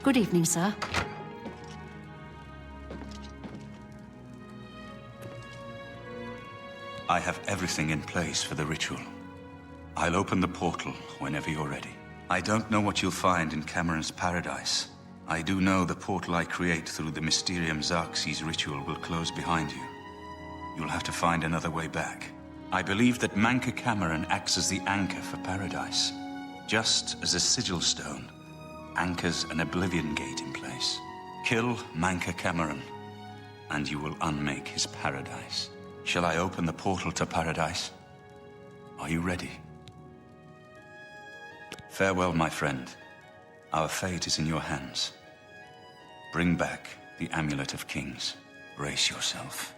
Good evening, sir. I have everything in place for the ritual. I'll open the portal whenever you're ready. I don't know what you'll find in Cameron's paradise. I do know the portal I create through the Mysterium Xerxes ritual will close behind you. You'll have to find another way back. I believe that Manca Cameron acts as the anchor for paradise, just as a sigil stone anchors an Oblivion gate in place. Kill Manca Cameron, and you will unmake his paradise. Shall I open the portal to paradise? Are you ready? Farewell, my friend. Our fate is in your hands. Bring back the Amulet of Kings. Brace yourself.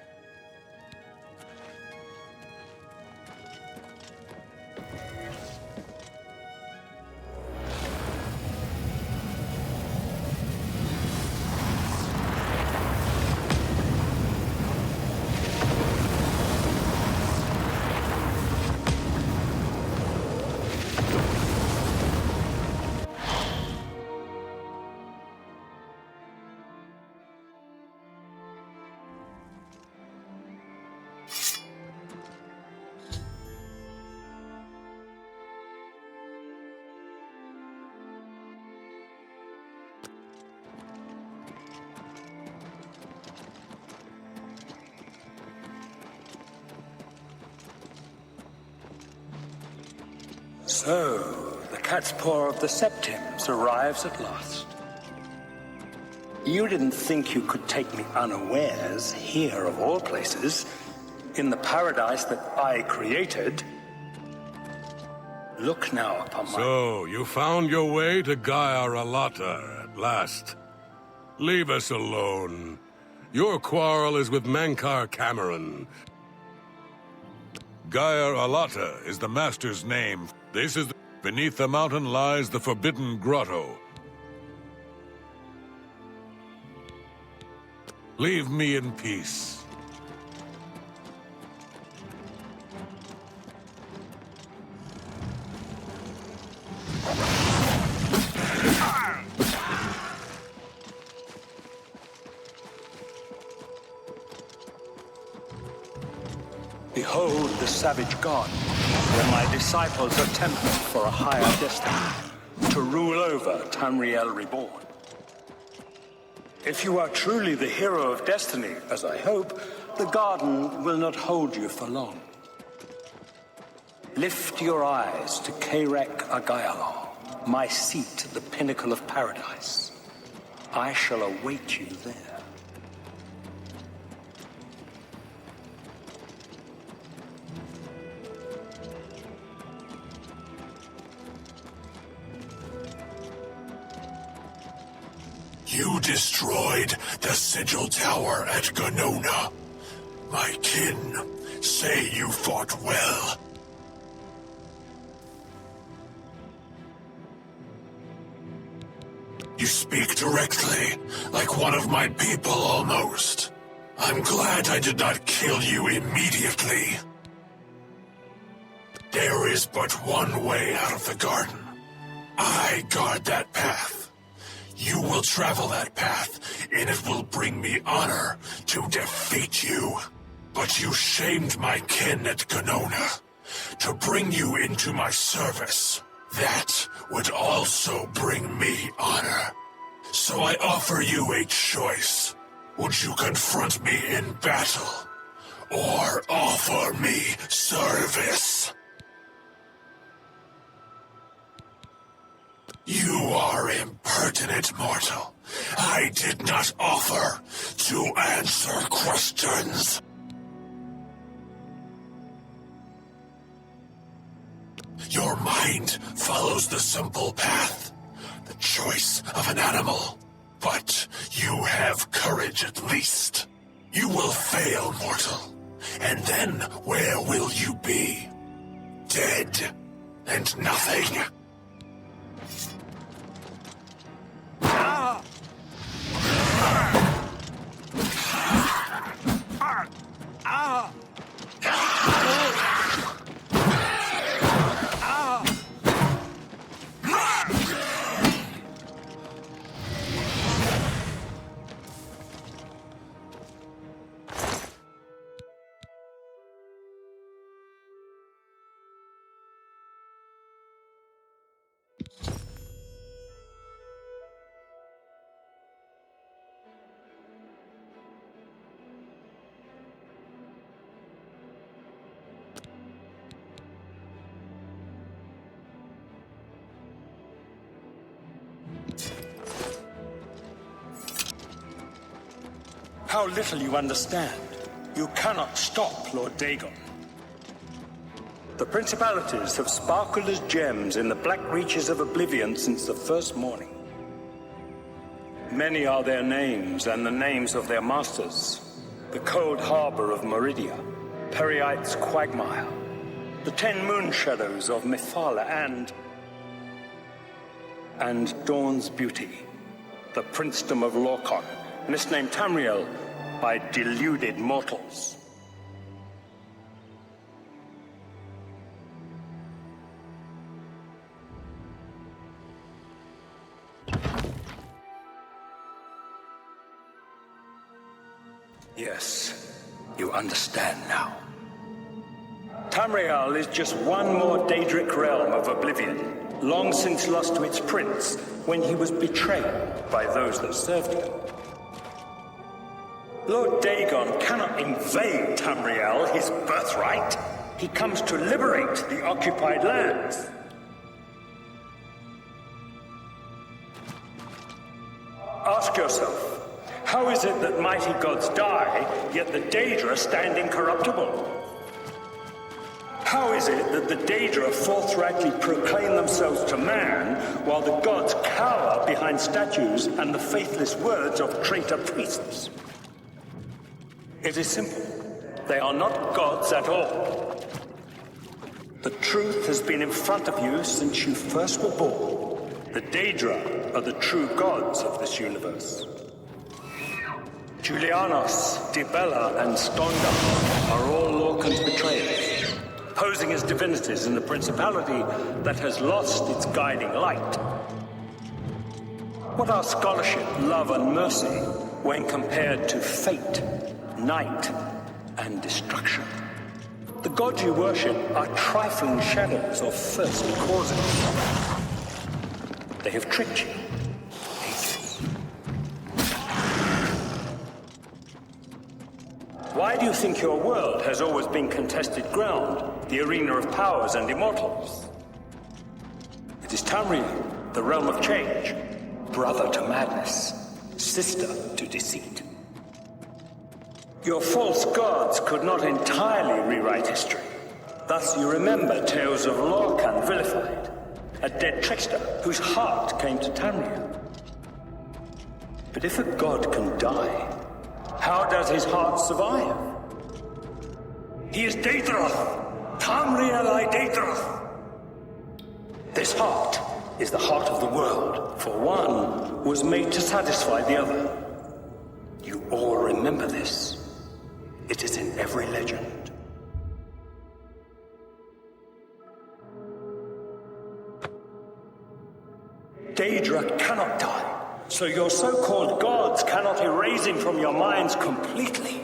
So, the cat's paw of the Septims arrives at last. You didn't think you could take me unawares here, of all places, in the paradise that I created. Look now upon my... So, you found your way to Gaia Alata at last. Leave us alone. Your quarrel is with Mancar Cameron. Gaia Alata is the Master's name. This is... Beneath the mountain lies the Forbidden Grotto. Leave me in peace. Behold the savage god, where my disciples are tempered for a higher destiny, to rule over Tamriel Reborn. If you are truly the hero of destiny, as I hope, the garden will not hold you for long. Lift your eyes to Kairek Agayalon, my seat at the pinnacle of paradise. I shall await you there. You destroyed the Sigil Tower at Ganona. My kin say you fought well. You speak directly, like one of my people almost. I'm glad I did not kill you immediately. There is but one way out of the garden. I guard that path. You will travel that path, and it will bring me honor to defeat you. But you shamed my kin at Ganona. To bring you into my service, that would also bring me honor. So I offer you a choice. Would you confront me in battle, or offer me service? You are impertinent, mortal. I did not offer to answer questions. Your mind follows the simple path, the choice of an animal. But you have courage at least. You will fail, mortal. And then where will you be? Dead and nothing. How little you understand. You cannot stop Lord Dagon. The principalities have sparkled as gems in the black reaches of Oblivion since the first morning. Many are their names and the names of their masters. The cold harbor of Meridia, Periite's quagmire, the 10 moon shadows of Mephala and Dawn's beauty, the princedom of Lorkon, misnamed Tamriel by deluded mortals. Yes, you understand now. Tamriel is just one more Daedric realm of Oblivion, long since lost to its prince when he was betrayed by those that served him. Lord Dagon cannot invade Tamriel, his birthright. He comes to liberate the occupied lands. Ask yourself, how is it that mighty gods die, yet the Daedra stand incorruptible? How is it that the Daedra forthrightly proclaim themselves to man, while the gods cower behind statues and the faithless words of traitor priests? It is simple. They are not gods at all. The truth has been in front of you since you first were born. The Daedra are the true gods of this universe. Julianos, Dibella, and Stonda are all Lorcan's betrayers, posing as divinities in the principality that has lost its guiding light. What are scholarship, love, and mercy when compared to fate, night, and destruction? The gods you worship are trifling shadows of first causes. They have tricked you. Why do you think your world has always been contested ground, the arena of powers and immortals? It is Tamriel, the realm of change, brother to madness, sister to deceit. Your false gods could not entirely rewrite history. Thus you remember tales of Lorcan vilified, a dead trickster whose heart came to Tamriel. But if a god can die, how does his heart survive? He is Daedroth, Tamriel I Daedroth. This heart is the heart of the world, for one was made to satisfy the other. You all remember this. It is in every legend. Daedra cannot die. So your so-called gods cannot erase him from your minds completely.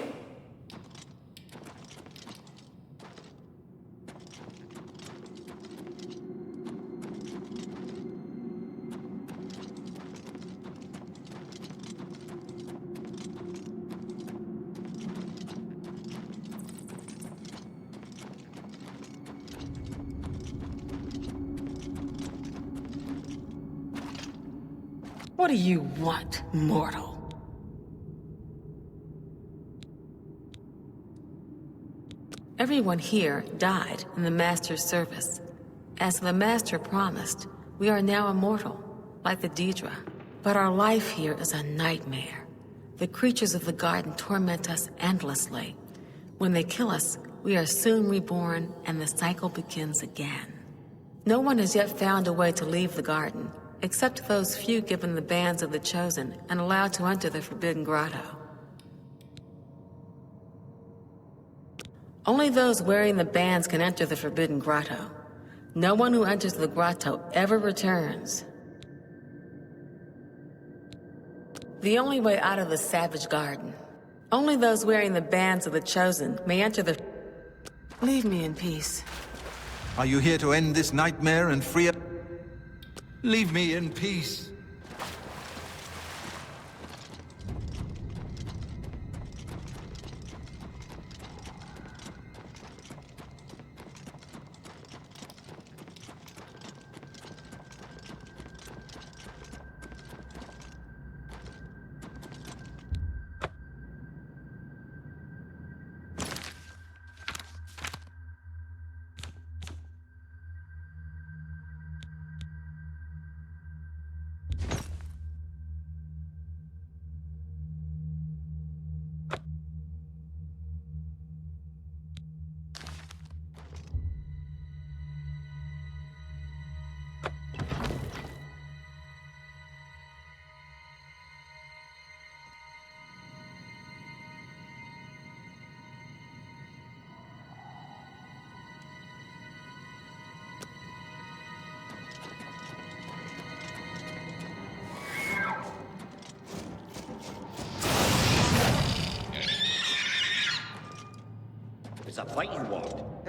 What do you want, mortal? Everyone here died in the Master's service. As the Master promised, we are now immortal, like the Daedra. But our life here is a nightmare. The creatures of the garden torment us endlessly. When they kill us, we are soon reborn, and the cycle begins again. No one has yet found a way to leave the garden, except those few given the bands of the Chosen and allowed to enter the Forbidden Grotto. Only those wearing the bands can enter the Forbidden Grotto. No one who enters the grotto ever returns. The only way out of the Savage Garden. Only those wearing the bands of the Chosen may enter the... Leave me in peace. Are you here to end this nightmare and free us? Leave me in peace.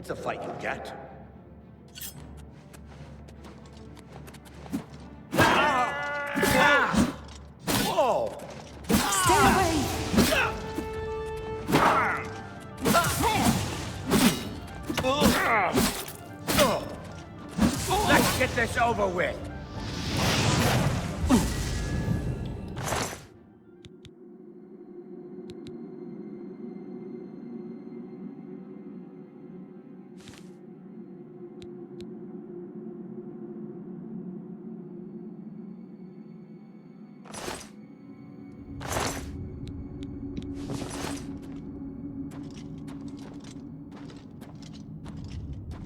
It's a fight you get. Whoa! Stay away! Let's get this over with.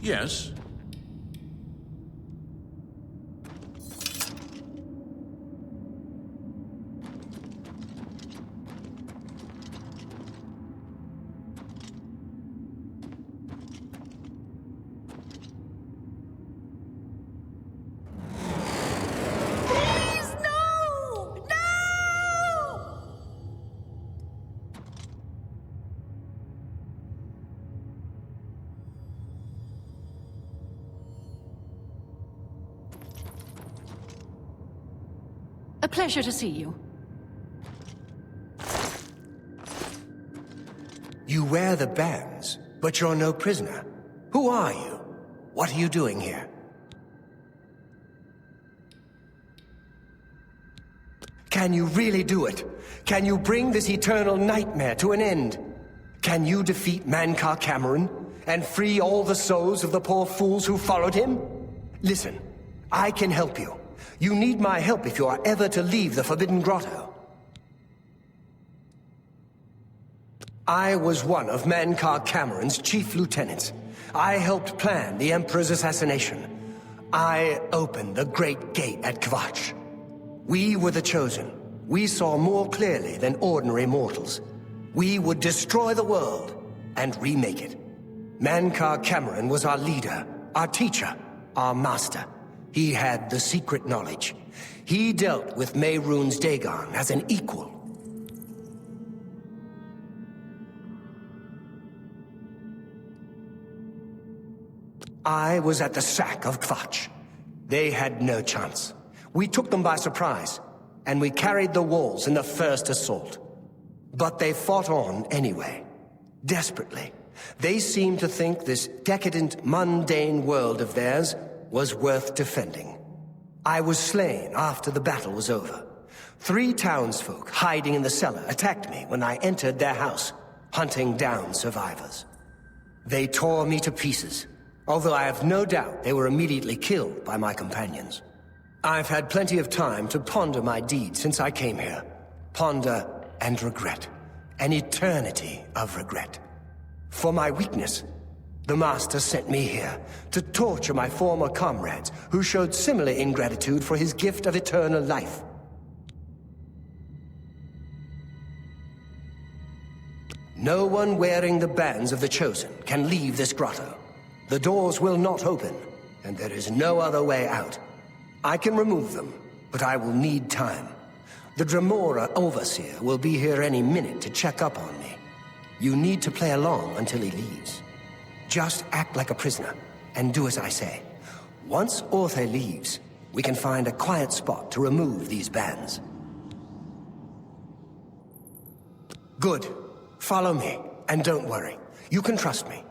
Yes? A pleasure to see you. You wear the bands, but you're no prisoner. Who are you? What are you doing here? Can you really do it? Can you bring this eternal nightmare to an end? Can you defeat Mankar Cameron and free all the souls of the poor fools who followed him? Listen, I can help you. You need my help if you are ever to leave the Forbidden Grotto. I was one of Mankar Cameron's chief lieutenants. I helped plan the Emperor's assassination. I opened the Great Gate at Kvatch. We were the chosen. We saw more clearly than ordinary mortals. We would destroy the world and remake it. Mankar Cameron was our leader, our teacher, our master. He had the secret knowledge. He dealt with Mehrunes Dagon as an equal. I was at the sack of Kvatch. They had no chance. We took them by surprise, and we carried the walls in the first assault. But they fought on anyway, desperately. They seemed to think this decadent, mundane world of theirs was worth defending. I was slain after the battle was over. 3 townsfolk hiding in the cellar attacked me when I entered their house, hunting down survivors. They tore me to pieces, although I have no doubt they were immediately killed by my companions. I've had plenty of time to ponder my deeds since I came here. Ponder and regret. An eternity of regret. For my weakness, the Master sent me here to torture my former comrades who showed similar ingratitude for his gift of eternal life. No one wearing the bands of the Chosen can leave this grotto. The doors will not open, and there is no other way out. I can remove them, but I will need time. The Dremora Overseer will be here any minute to check up on me. You need to play along until he leaves. Just act like a prisoner, and do as I say. Once Orthe leaves, we can find a quiet spot to remove these bands. Good. Follow me, and don't worry. You can trust me.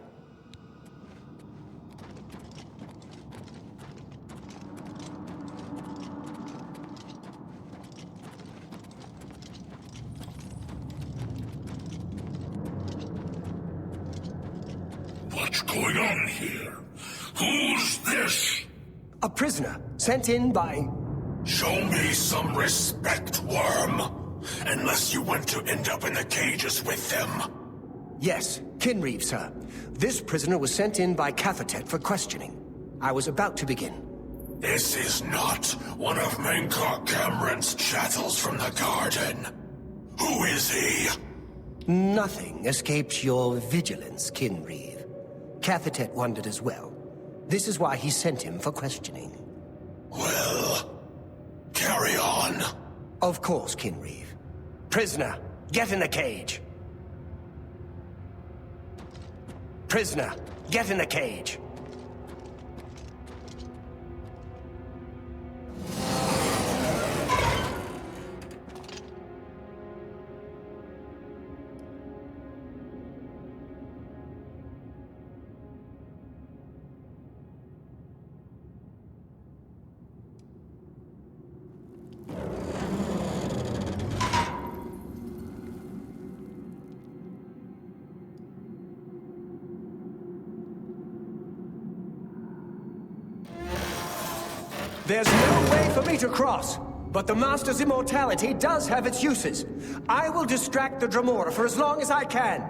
What's going on here? Who's this? A prisoner, sent in by... Show me some respect, worm. Unless you want to end up in the cages with them. Yes, Kinreeve, sir. This prisoner was sent in by Cathatet for questioning. I was about to begin. This is not one of Mankar Cameron's chattels from the garden. Who is he? Nothing escapes your vigilance, Kinreeve. Cathatet wondered as well. This is why he sent him for questioning. Well, carry on. Of course, Kinreeve. Prisoner, get in the cage. Prisoner, get in the cage. There's no way for me to cross, but the Master's immortality does have its uses. I will distract the Dremora for as long as I can.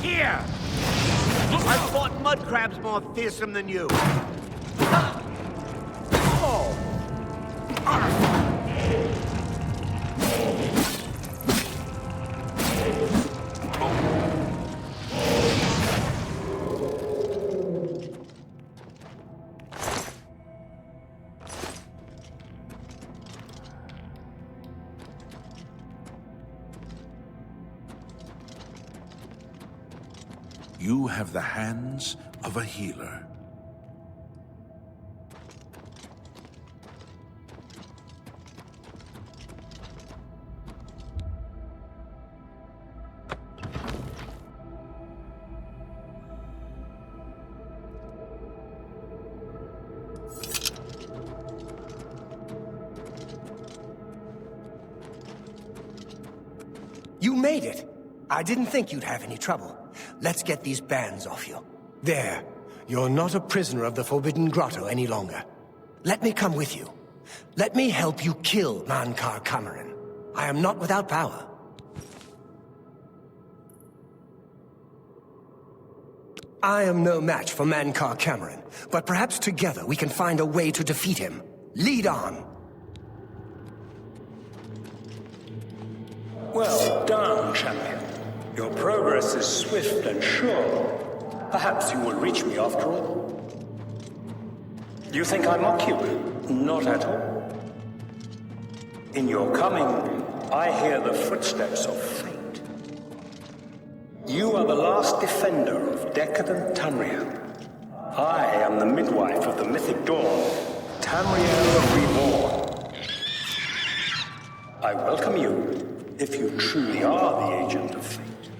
Here! I've fought mud crabs more fearsome than you. Oh! You have the hands of a healer. You made it. I didn't think you'd have any trouble. Let's get these bands off you. There. You're not a prisoner of the Forbidden Grotto any longer. Let me come with you. Let me help you kill Mankar Cameron. I am not without power. I am no match for Mankar Cameron, but perhaps together we can find a way to defeat him. Lead on! Well done, champion. Your progress is swift and sure. Perhaps you will reach me after all. You think I mock you? Not at all. In your coming, I hear the footsteps of fate. You are the last defender of decadent Tamriel. I am the midwife of the mythic dawn, Tamriel Reborn. I welcome you, if you truly are the agent of fate.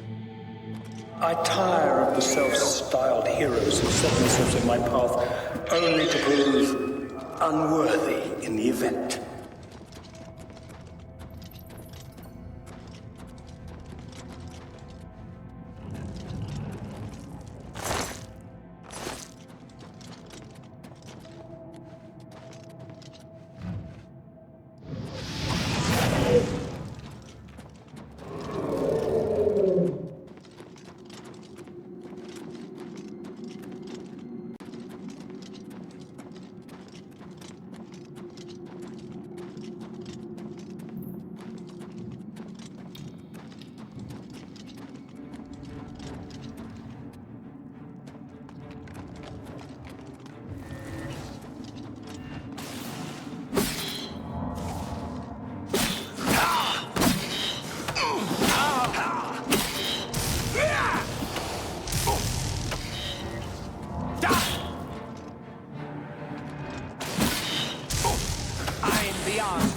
I tire of the self-styled heroes who set themselves in my path only to prove unworthy in the event.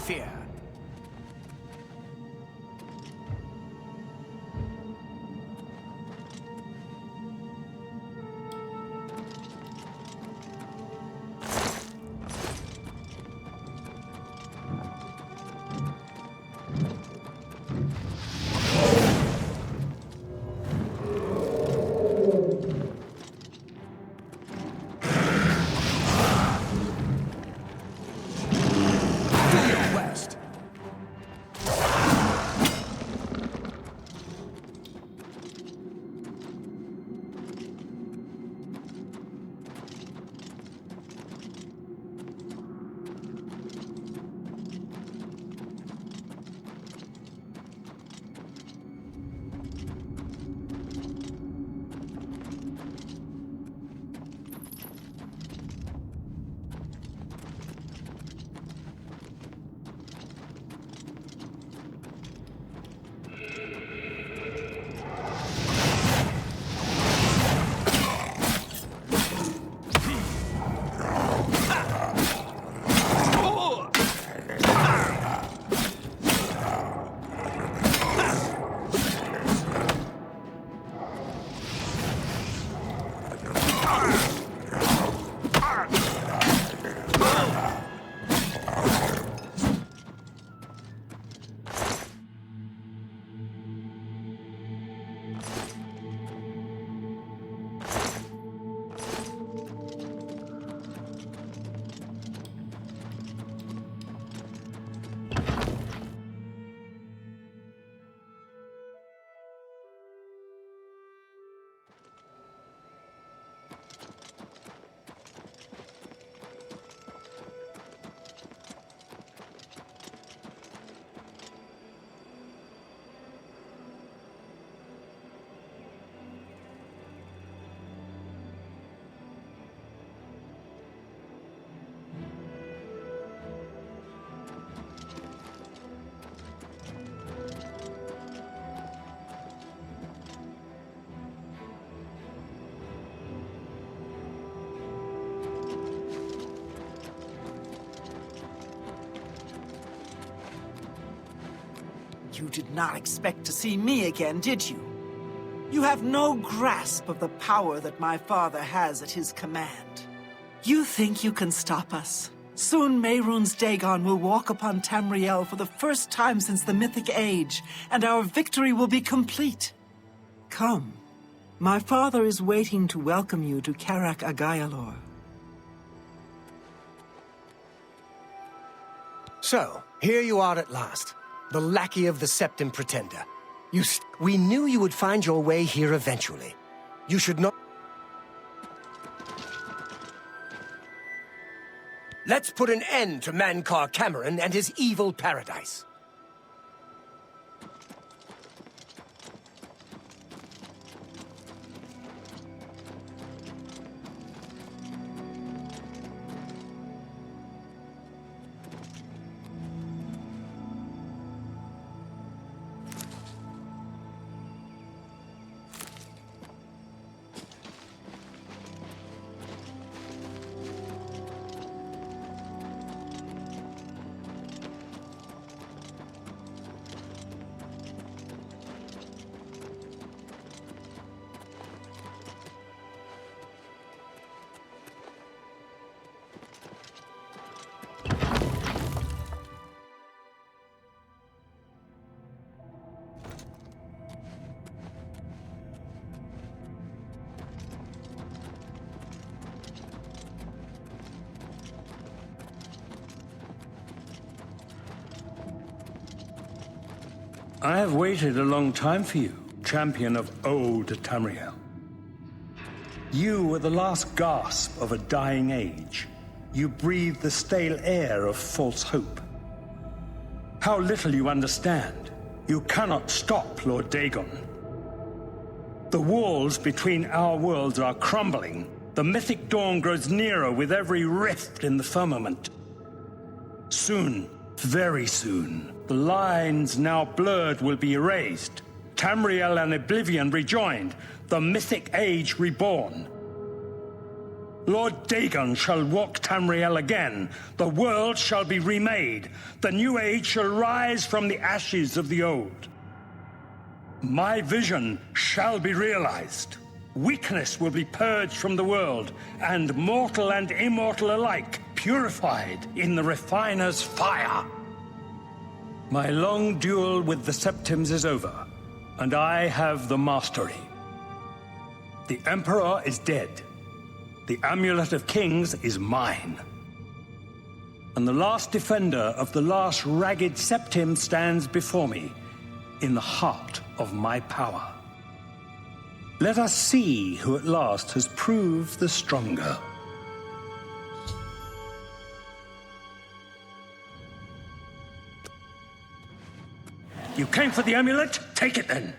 Fear. You did not expect to see me again, did you? You have no grasp of the power that my father has at his command. You think you can stop us? Soon Mehrunes Dagon will walk upon Tamriel for the first time since the Mythic Age, and our victory will be complete. Come. My father is waiting to welcome you to Karak Agayalor. So, here you are at last. The lackey of the Septim Pretender. We knew you would find your way here eventually. You should not... Let's put an end to Mankar Cameron and his evil paradise. I have waited a long time for you, champion of old Tamriel. You were the last gasp of a dying age. You breathed the stale air of false hope. How little you understand. You cannot stop Lord Dagon. The walls between our worlds are crumbling. The mythic dawn grows nearer with every rift in the firmament. Soon, very soon, the lines now blurred will be erased. Tamriel and Oblivion rejoined, the mythic age reborn. Lord Dagon shall walk Tamriel again. The world shall be remade. The new age shall rise from the ashes of the old. My vision shall be realized. Weakness will be purged from the world, and mortal and immortal alike purified in the refiner's fire. My long duel with the Septims is over, and I have the mastery. The Emperor is dead. The Amulet of Kings is mine. And the last defender of the last ragged Septim stands before me, in the heart of my power. Let us see who at last has proved the stronger. You came for the amulet? Take it then.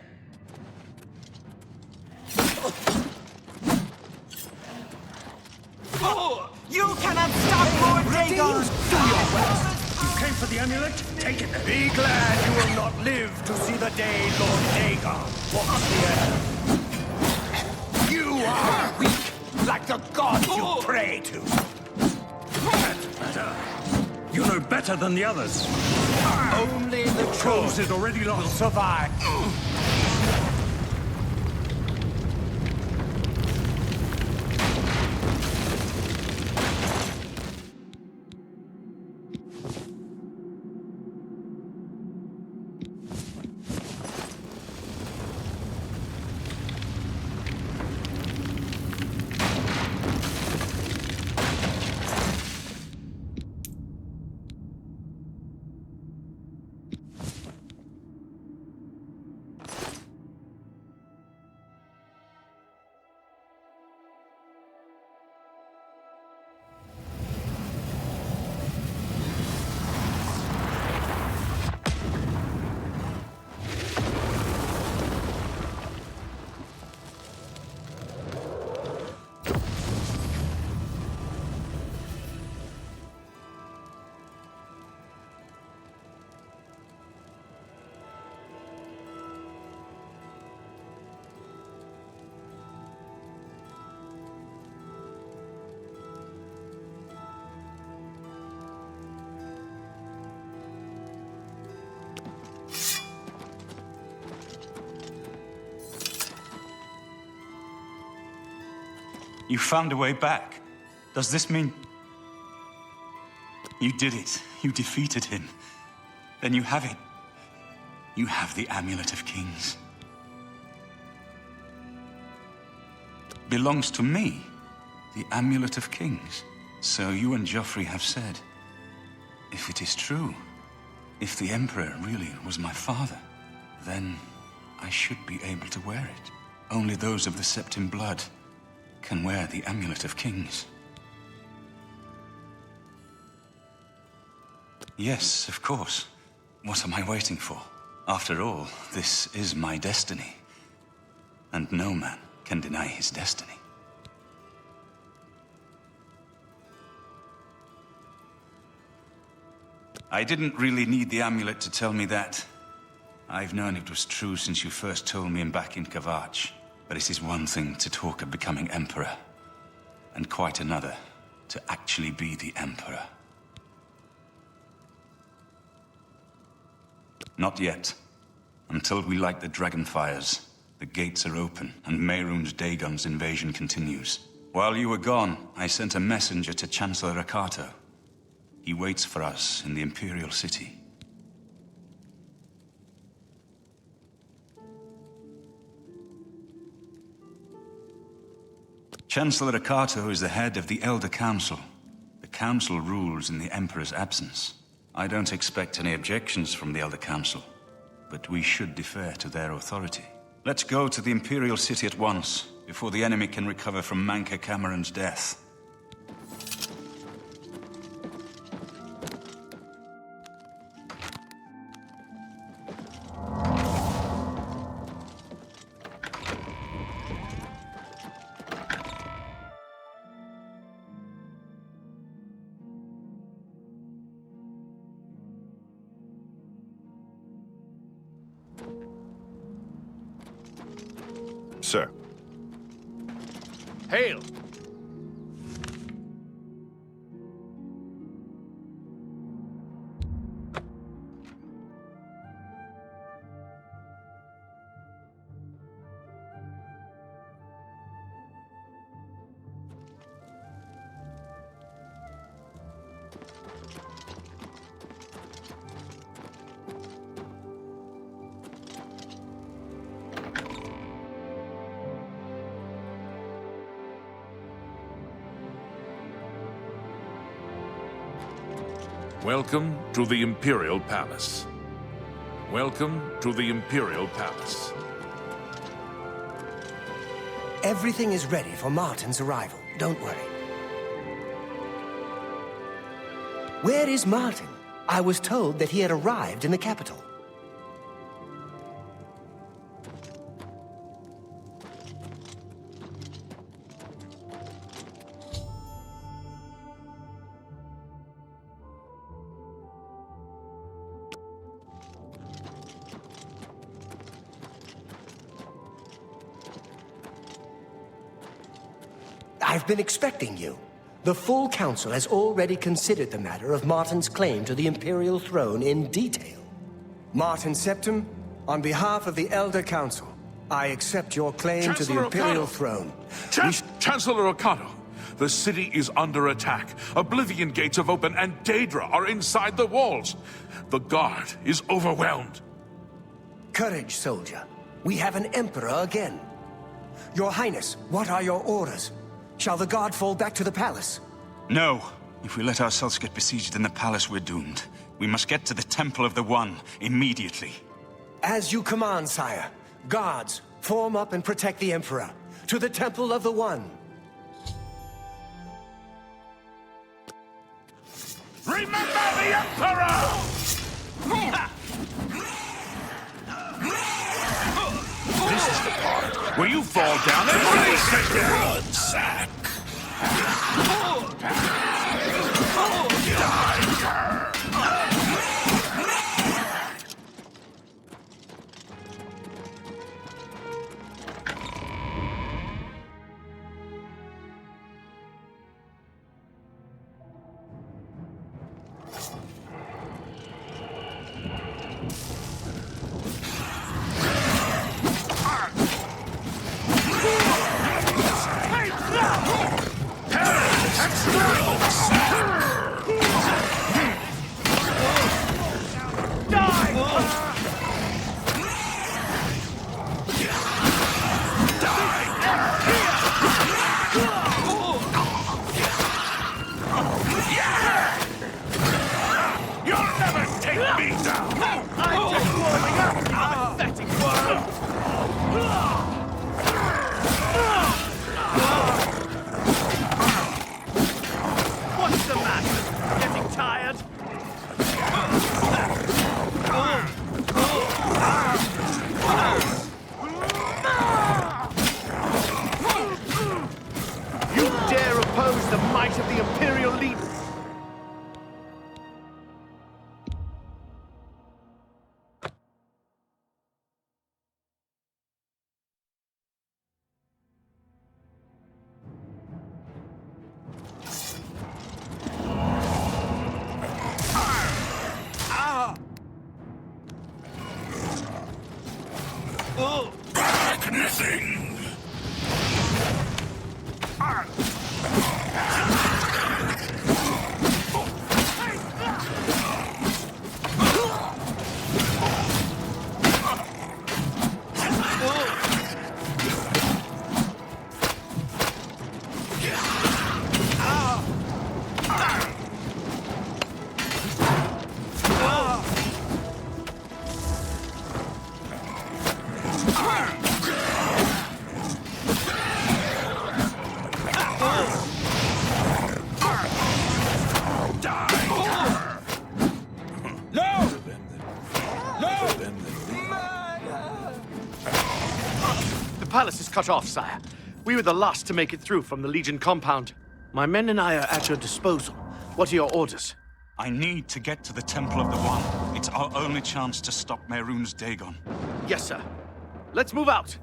You cannot stop Lord Dagon! Do your best. You came for the amulet? Take it then. Be glad you will not live to see the day Lord Dagon walks the earth. You are weak, like the gods you pray to. That's better. You know better than the others. Only the Cause truth is already will lost. survive. You found a way back. Does this mean... You did it. You defeated him. Then you have it. You have the Amulet of Kings. Belongs to me. The Amulet of Kings. So you and Joffrey have said. If it is true, if the Emperor really was my father, then I should be able to wear it. Only those of the Septim blood can wear the Amulet of Kings. Yes, of course. What am I waiting for? After all, this is my destiny. And no man can deny his destiny. I didn't really need the amulet to tell me that. I've known it was true since you first told me back in Kavach. But it is one thing to talk of becoming Emperor, and quite another to actually be the Emperor. Not yet. Until we light the Dragonfires, the gates are open, and Mehrunes Dagon's invasion continues. While you were gone, I sent a messenger to Chancellor Akato. He waits for us in the Imperial City. Chancellor Akato is the head of the Elder Council. The Council rules in the Emperor's absence. I don't expect any objections from the Elder Council, but we should defer to their authority. Let's go to the Imperial City at once, before the enemy can recover from Manka Cameron's death. Sir. Hail! Welcome to the Imperial Palace. Welcome to the Imperial Palace. Everything is ready for Martin's arrival. Don't worry. Where is Martin? I was told that he had arrived in the capital. I've been expecting you. The full council has already considered the matter of Martin's claim to the Imperial throne in detail. Martin Septim, on behalf of the Elder Council, I accept your claim to the Imperial throne. Chancellor Okado, the city is under attack. Oblivion gates have opened and Daedra are inside the walls. The guard is overwhelmed. Courage, soldier. We have an emperor again. Your Highness, what are your orders? Shall the guard fall back to the palace? No. If we let ourselves get besieged in the palace, we're doomed. We must get to the Temple of the One immediately. As you command, sire. Guards, form up and protect the Emperor. To the Temple of the One. Remember the Emperor! This is the part where you fall down and release it! Blood sack! Extra! palace is cut off, sire. We were the last to make it through from the Legion compound. My men and I are at your disposal. What are your orders? I need to get to the Temple of the One. It's our only chance to stop Mehrunes Dagon. Yes, sir. Let's move out.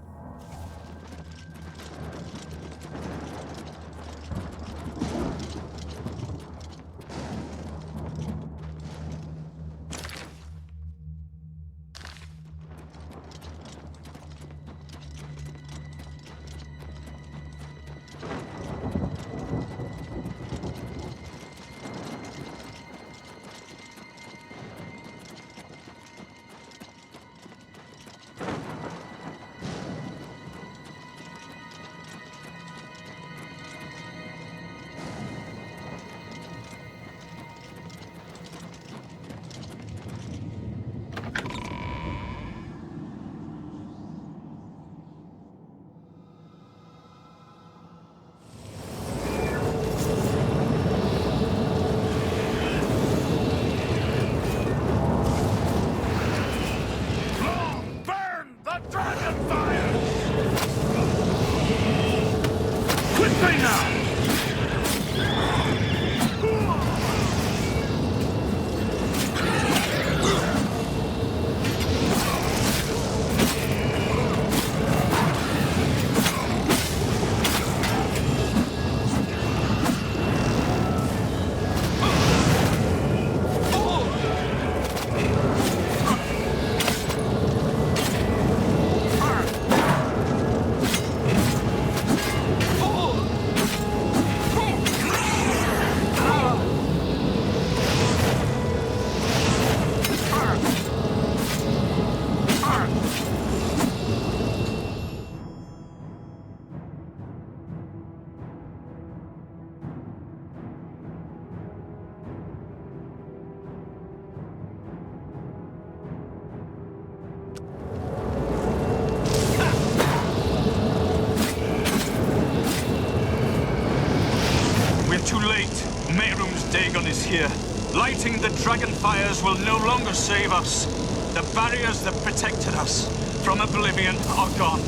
Dagon is here. Lighting the dragon fires will no longer save us. The barriers that protected us from Oblivion are gone.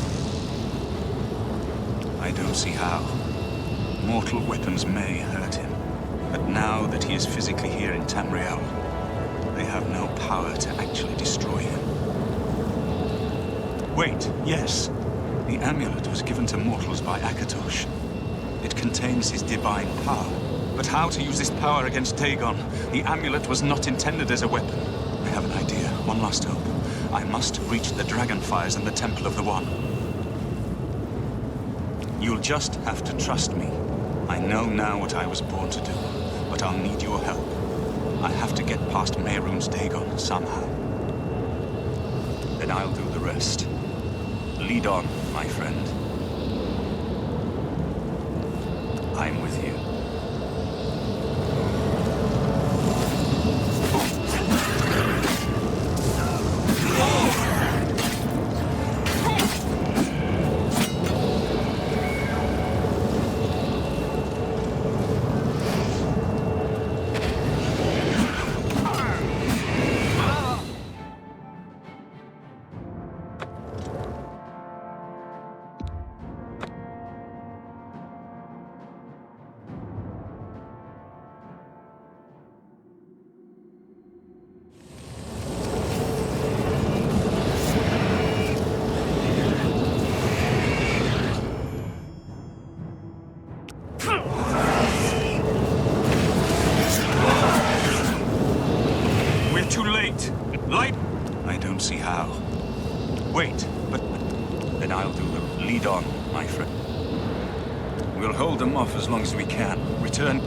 I don't see how. Mortal weapons may hurt him, but now that he is physically here in Tamriel, they have no power to actually destroy him. Wait, yes. The amulet was given to mortals by Akatosh. It contains his divine power. But how to use this power against Dagon? The amulet was not intended as a weapon. I have an idea. One last hope. I must reach the dragon fires and the Temple of the One. You'll just have to trust me. I know now what I was born to do, but I'll need your help. I have to get past Mehrunes Dagon somehow. Then I'll do the rest. Lead on, my friend. I'm with you. See how. Wait, but then I'll do the lead on, my friend. We'll hold them off as long as we can. Return.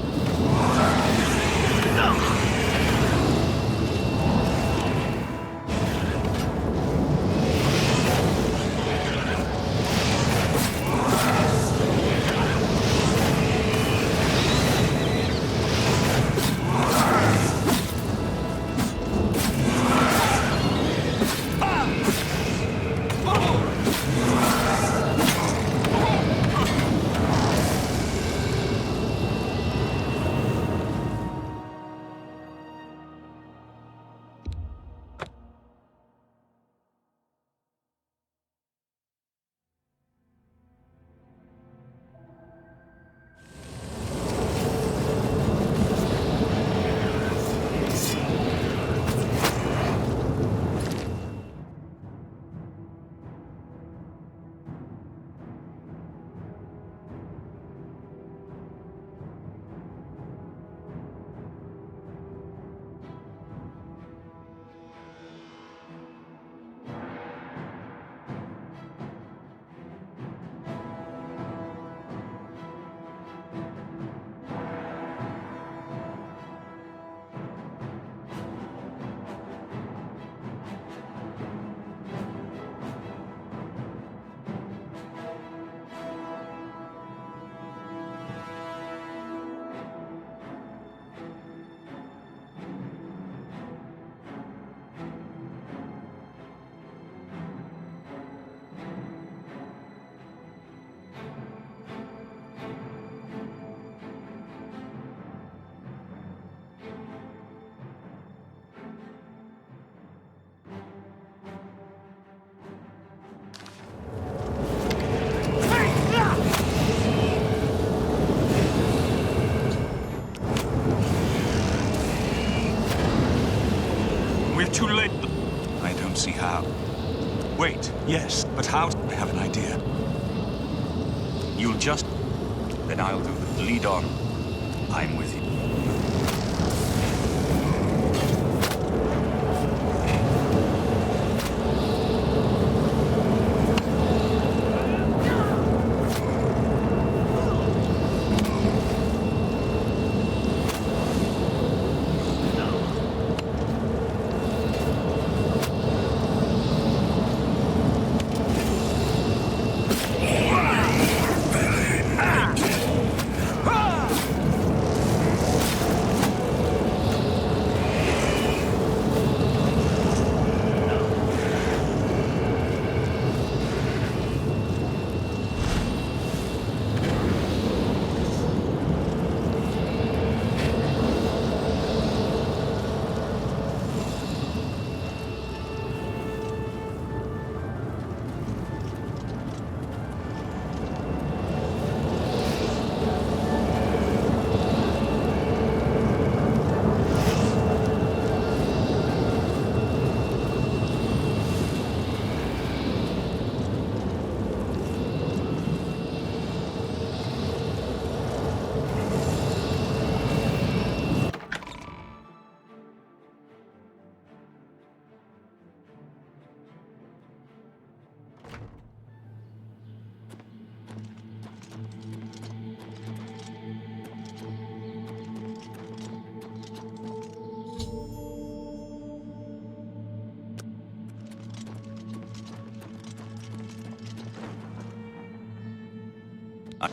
too late. I don't see how. Wait, yes, but how? I have an idea. You'll just... Then I'll do the lead on. I'm with you.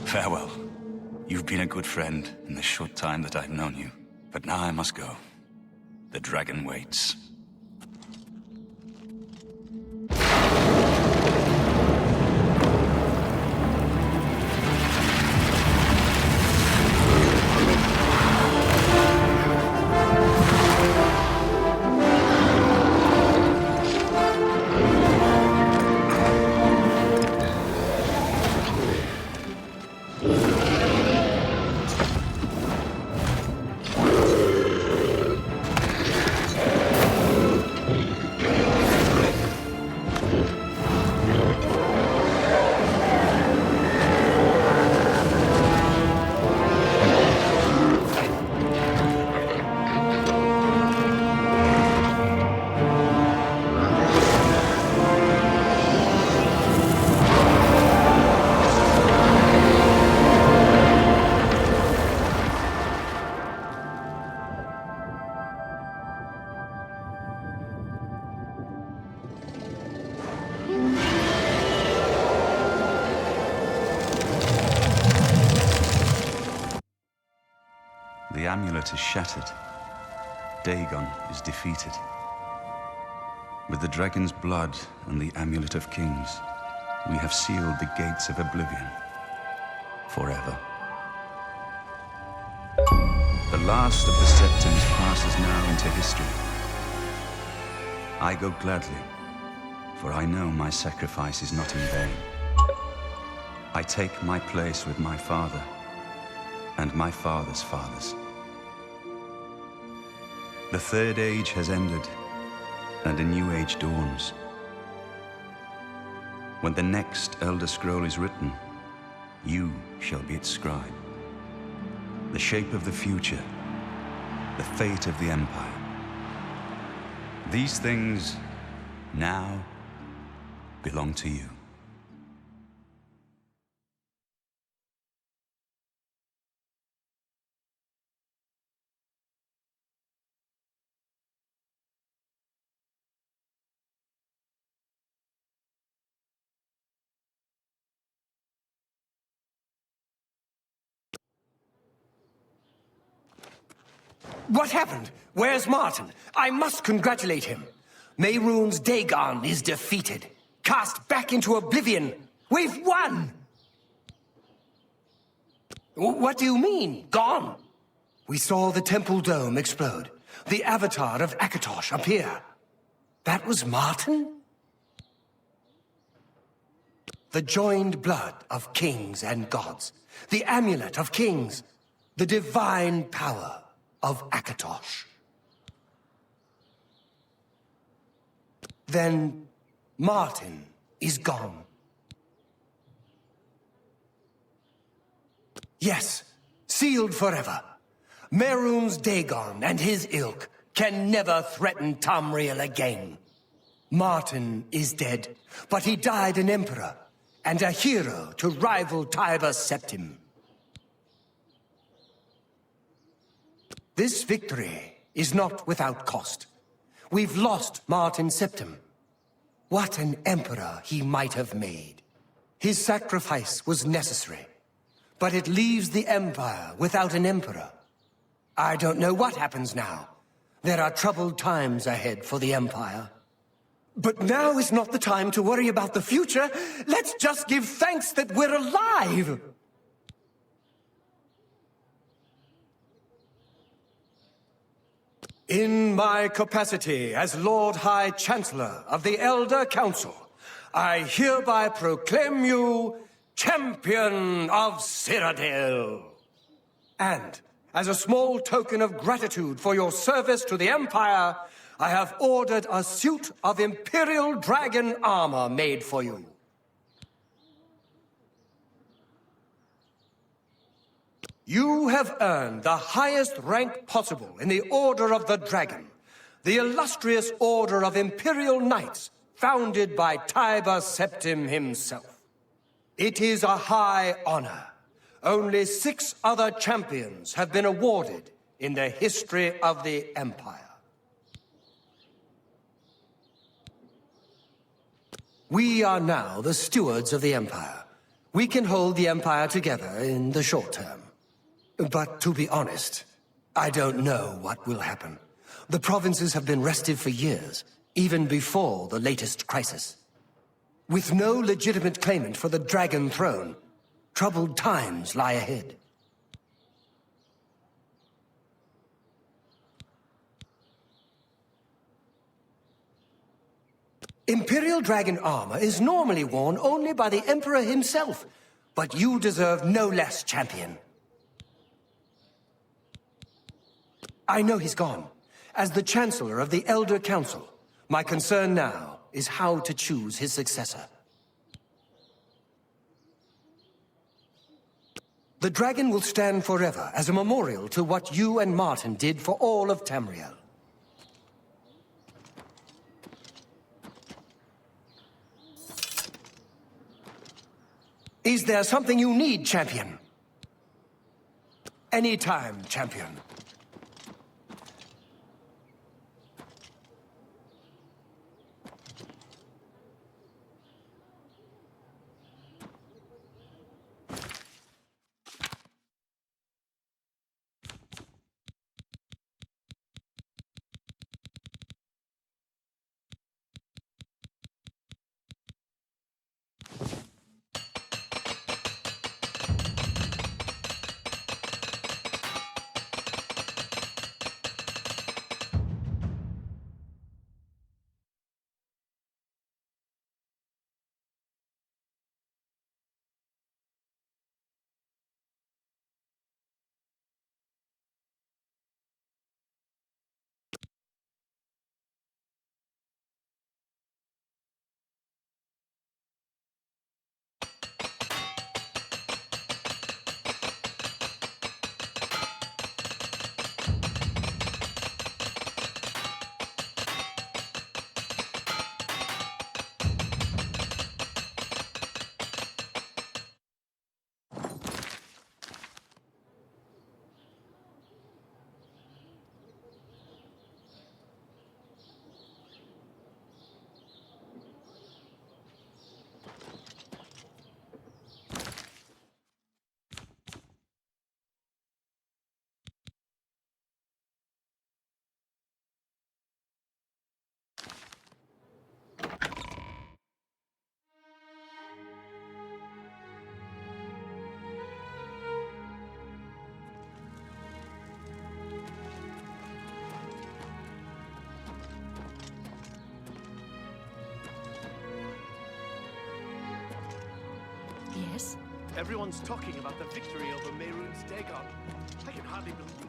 Farewell. You've been a good friend in the short time that I've known you. But now I must go. The dragon waits. The amulet is shattered. Dagon is defeated. With the dragon's blood and the amulet of kings, we have sealed the gates of Oblivion forever. The last of the Septons passes now into history. I go gladly, for I know my sacrifice is not in vain. I take my place with my father and my father's fathers. The Third Age has ended, and a new age dawns. When the next Elder Scroll is written, you shall be its scribe. The shape of the future, the fate of the Empire. These things now belong to you. What happened? Where's Martin? I must congratulate him. Mehrunes Dagon is defeated. Cast back into Oblivion. We've won! What do you mean, gone? We saw the temple dome explode. The avatar of Akatosh appear. That was Martin? The joined blood of kings and gods. The amulet of kings. The divine power of Akatosh. Then Martin is gone. Yes, sealed forever. Mehrunes Dagon and his ilk can never threaten Tamriel again. Martin is dead, but he died an emperor and a hero to rival Tiber Septim. This victory is not without cost. We've lost Martin Septim. What an emperor he might have made. His sacrifice was necessary, but it leaves the Empire without an emperor. I don't know what happens now. There are troubled times ahead for the Empire. But now is not the time to worry about the future. Let's just give thanks that we're alive! In my capacity as Lord High Chancellor of the Elder Council, I hereby proclaim you Champion of Cyrodiil. And as a small token of gratitude for your service to the Empire, I have ordered a suit of Imperial Dragon armor made for you. You have earned the highest rank possible in the Order of the Dragon, the illustrious Order of Imperial Knights, founded by Tiber Septim himself. It is a high honor. Only 6 other champions have been awarded in the history of the Empire. We are now the stewards of the Empire. We can hold the Empire together in the short term. But to be honest, I don't know what will happen. The provinces have been restive for years, even before the latest crisis. With no legitimate claimant for the Dragon Throne, troubled times lie ahead. Imperial Dragon armor is normally worn only by the Emperor himself, but you deserve no less, champion. I know he's gone. As the Chancellor of the Elder Council, my concern now is how to choose his successor. The dragon will stand forever as a memorial to what you and Martin did for all of Tamriel. Is there something you need, champion? Anytime, champion. Yes? Everyone's talking about the victory over Mehrunes Dagon. I can hardly believe it.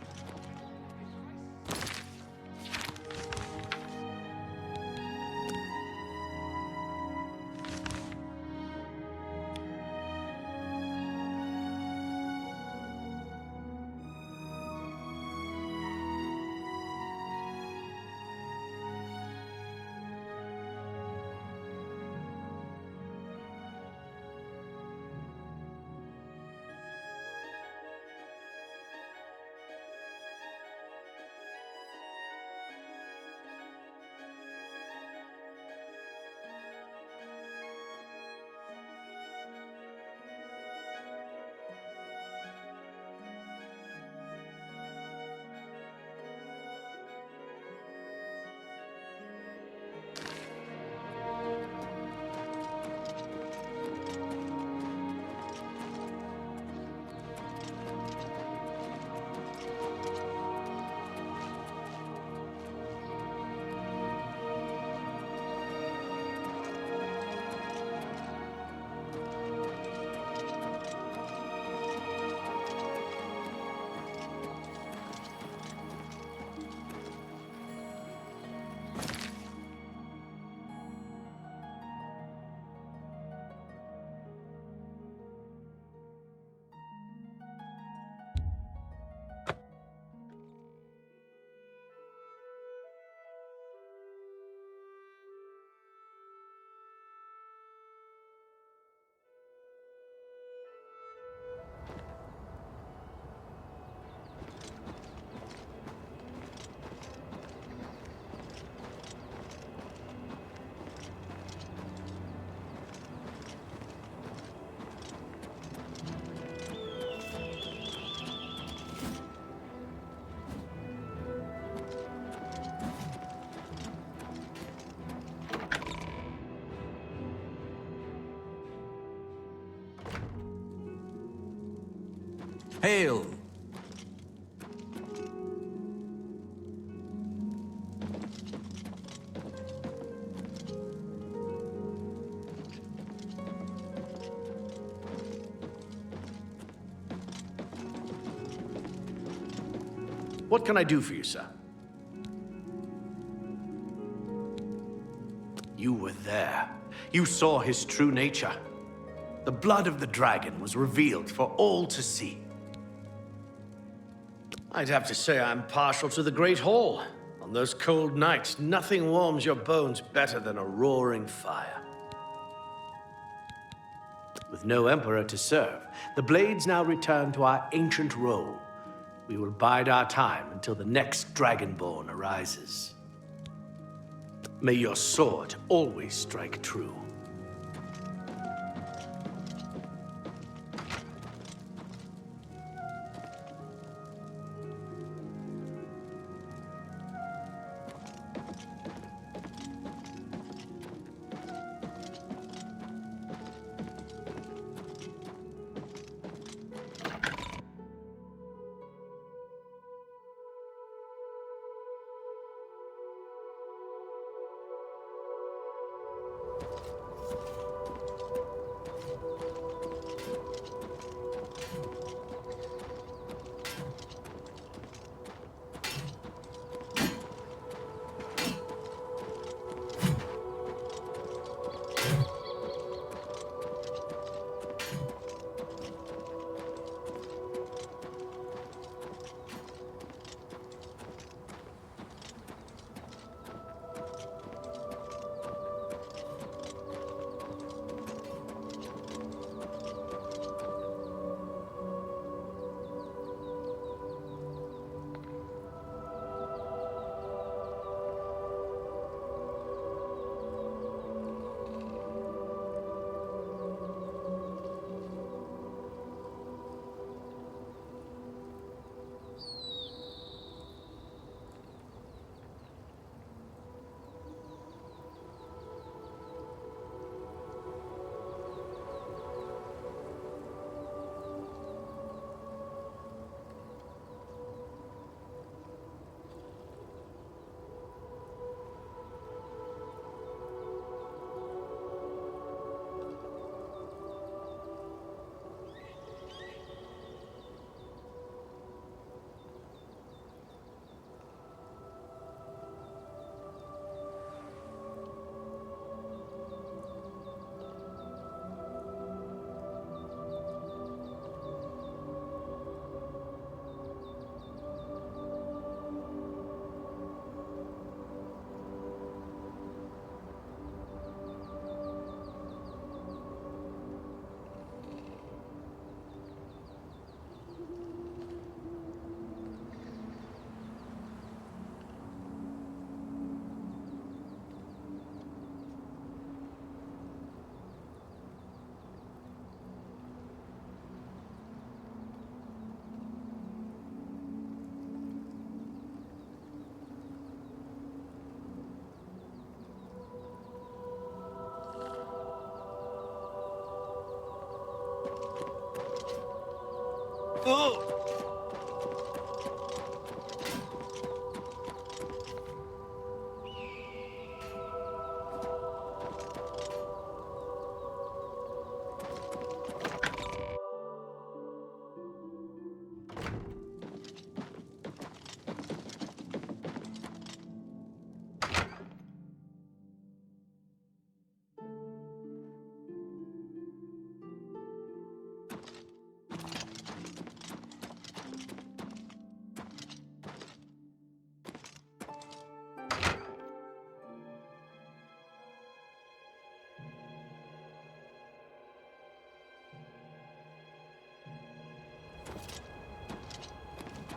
Hail! What can I do for you, sir? You were there. You saw his true nature. The blood of the dragon was revealed for all to see. I'd have to say I'm partial to the Great Hall. On those cold nights, nothing warms your bones better than a roaring fire. With no emperor to serve, the blades now return to our ancient role. We will bide our time until the next Dragonborn arises. May your sword always strike true.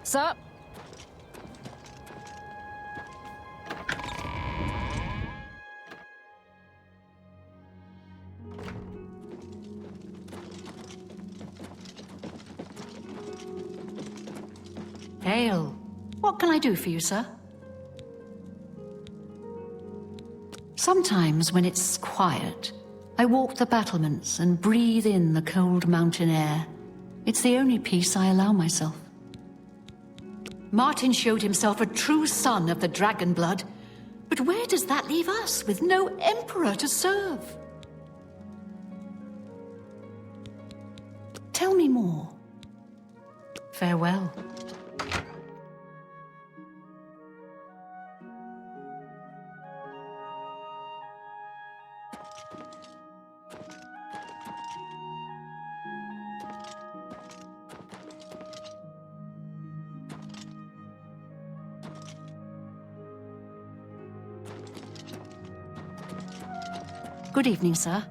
Sir? Hail. What can I do for you, sir? Sometimes when it's quiet, I walk the battlements and breathe in the cold mountain air. It's the only peace I allow myself. Martin showed himself a true son of the dragon blood, but where does that leave us with no emperor to serve? Tell me more. Farewell. Good evening, sir.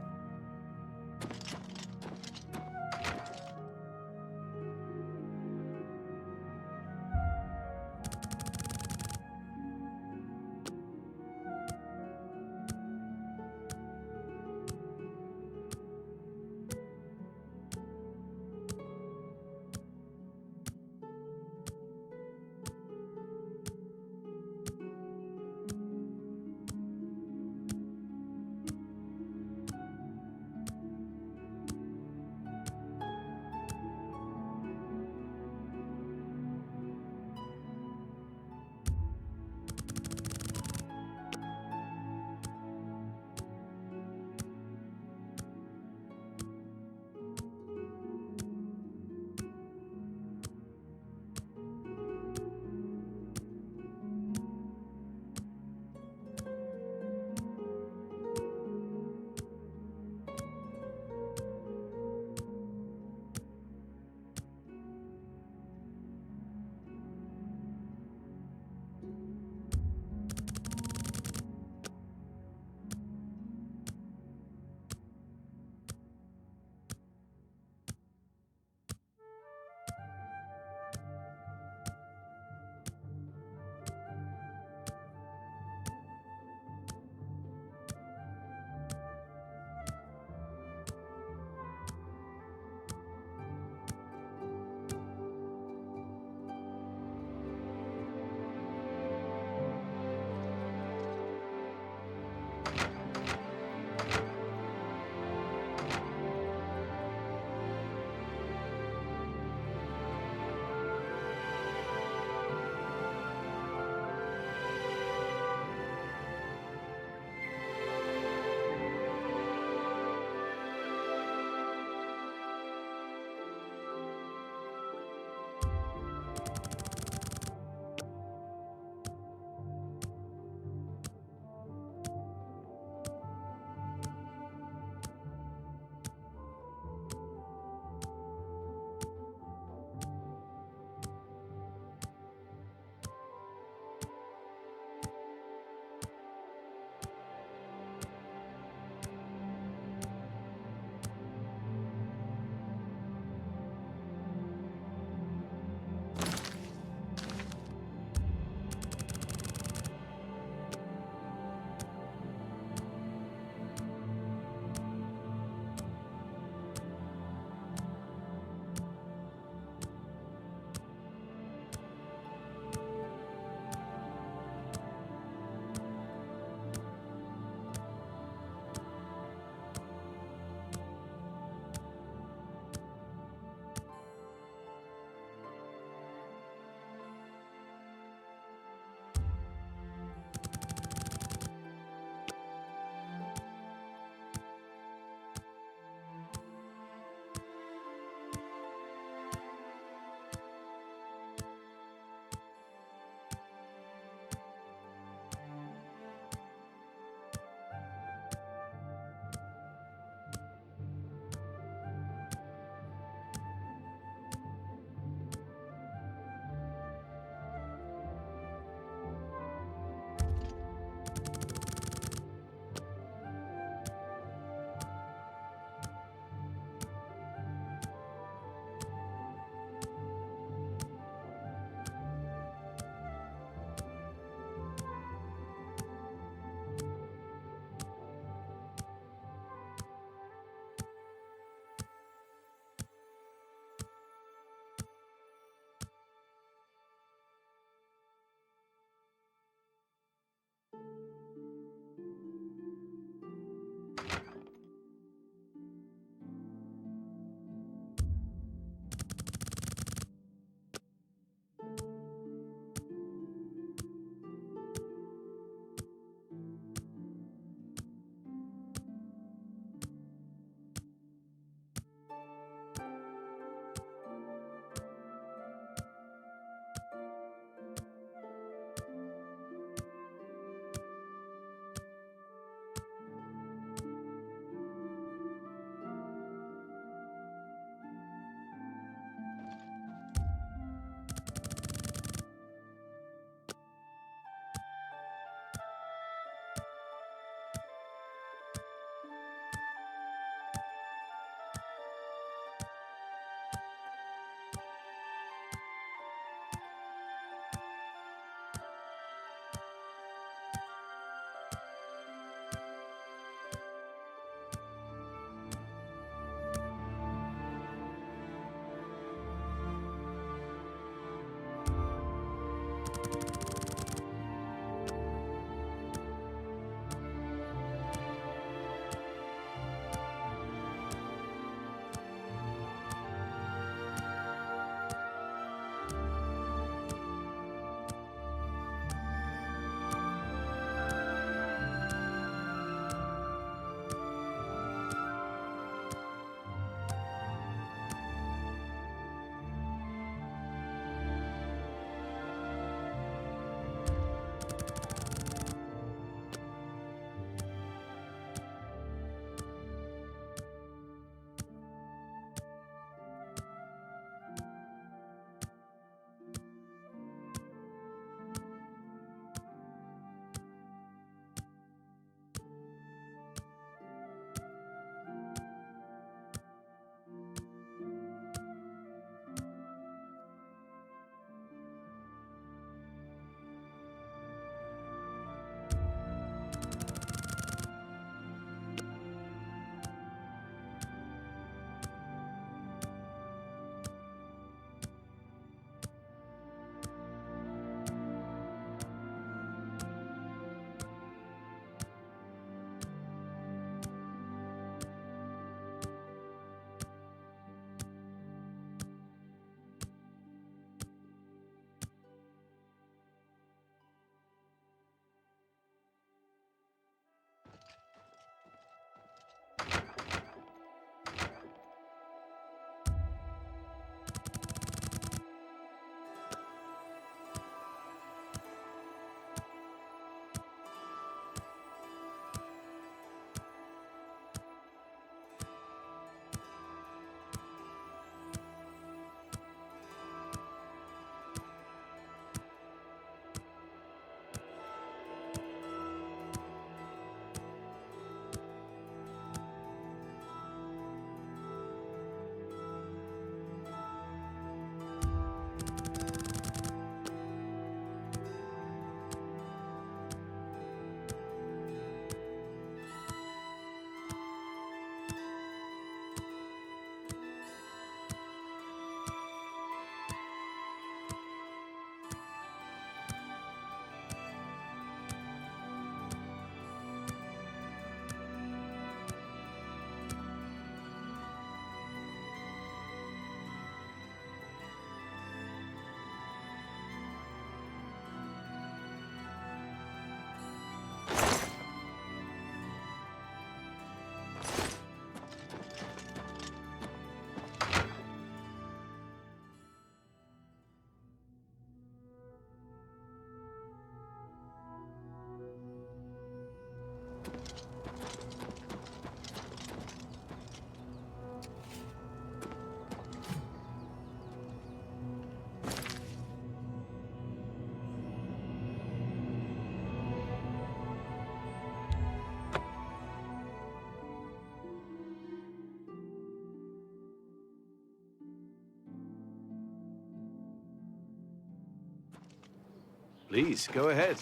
Please, go ahead.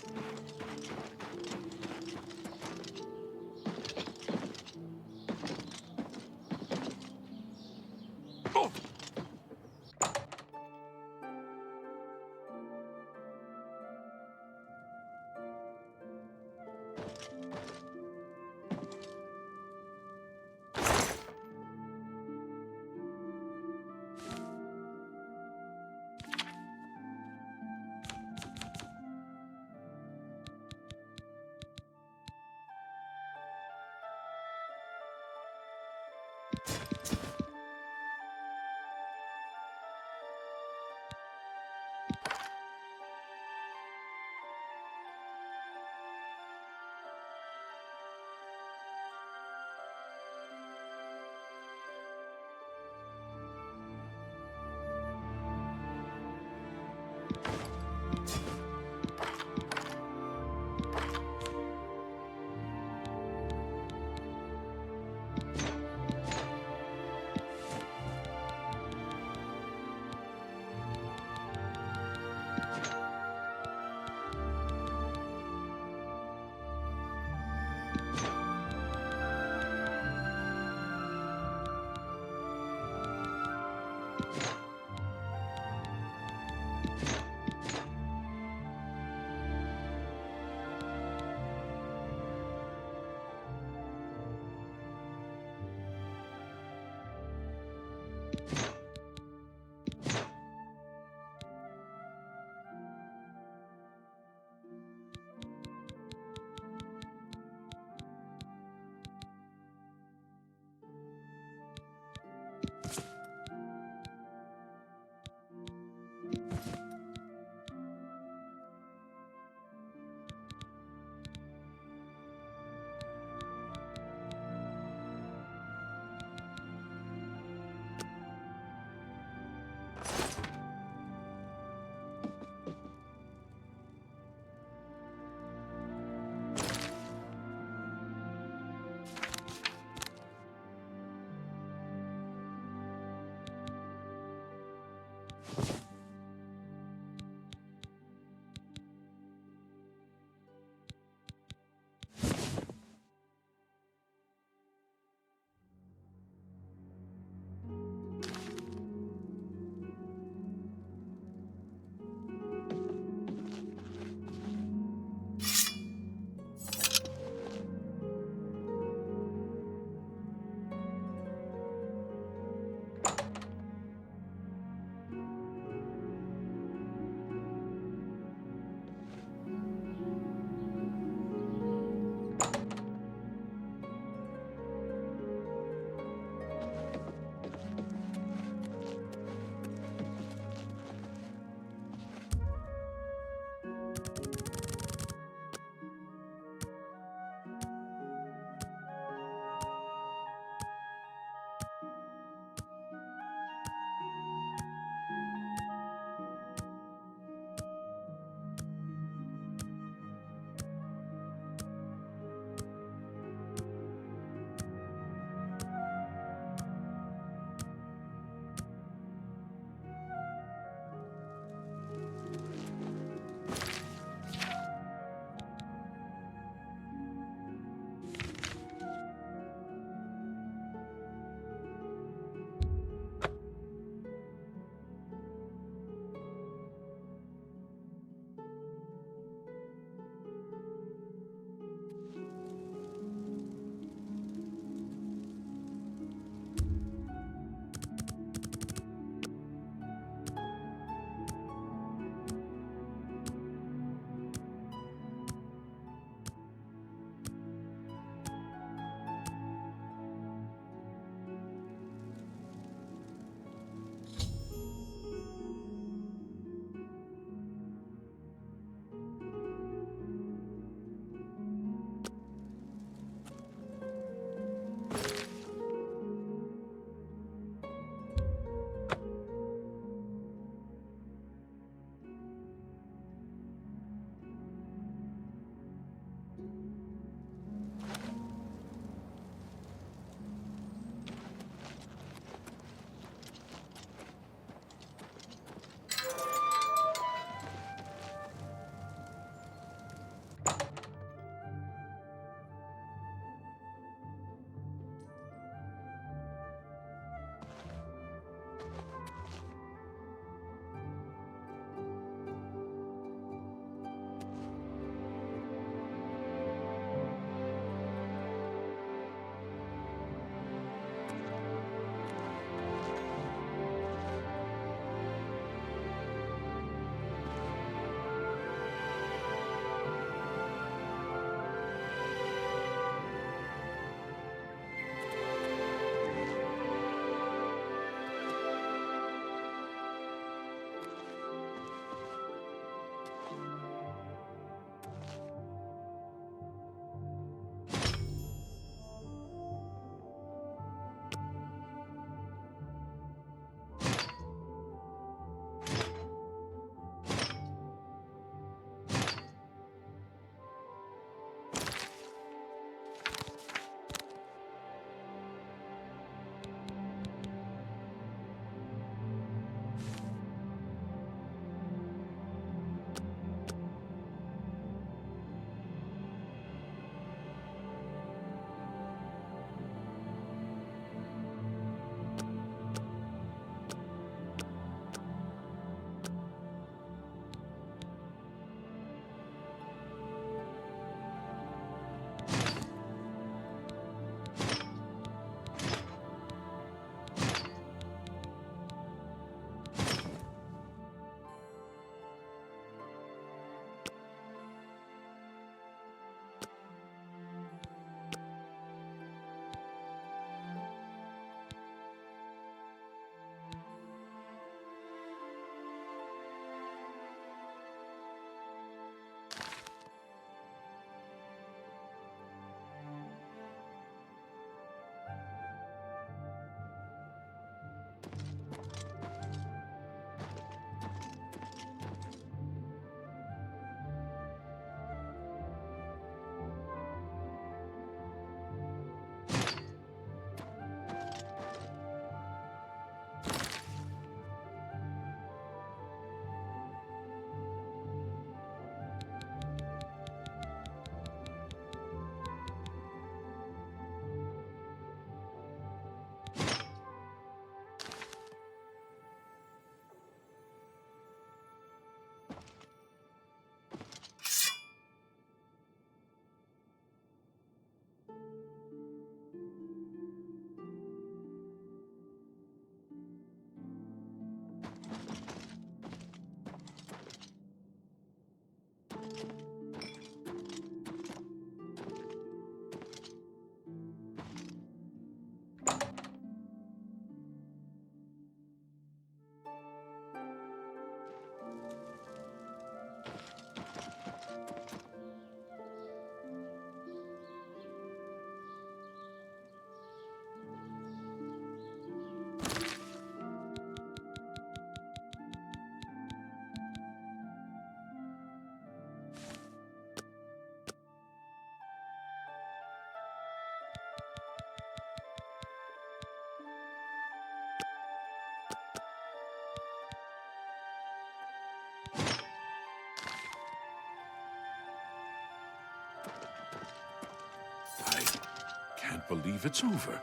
can't believe it's over.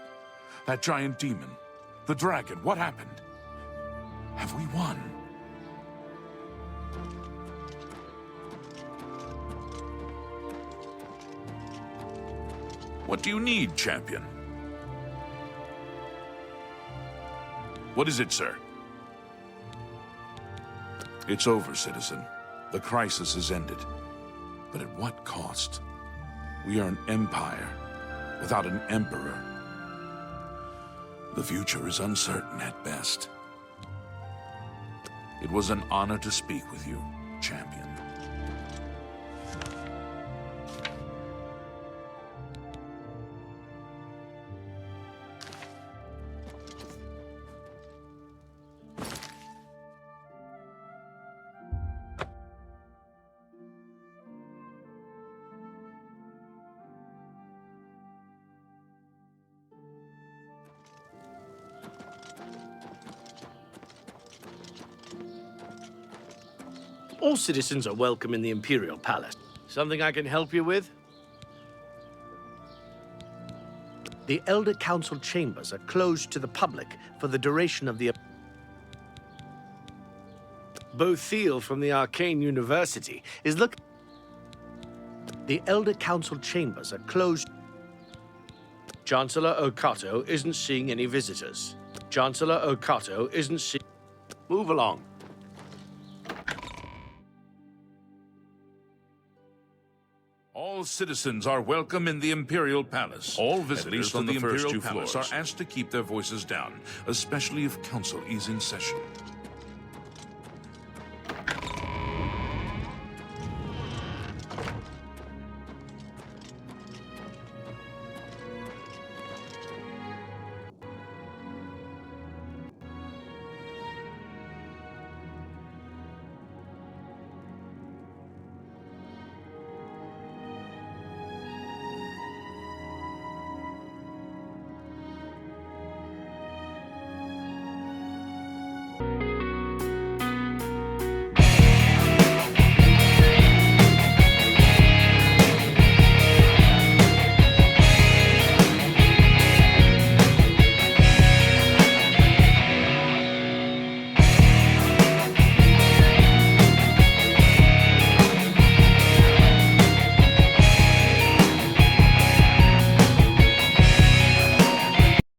That giant demon, the dragon, what happened? Have we won? What do you need, champion? What is it, sir? It's over, citizen. The crisis is ended. But at what cost? We are an empire without an emperor. The future is uncertain at best. It was an honor to speak with you, champion. All citizens are welcome in the Imperial Palace. Something I can help you with? The Elder Council chambers are closed to the public for the duration of the... Bo Thiel from the Arcane University is The Elder Council chambers are closed... Chancellor Okato isn't seeing any visitors. Chancellor Okato isn't seeing... Move along. All citizens are welcome in the Imperial Palace. All visitors on the first two floors are asked to keep their voices down, especially if Council is in session.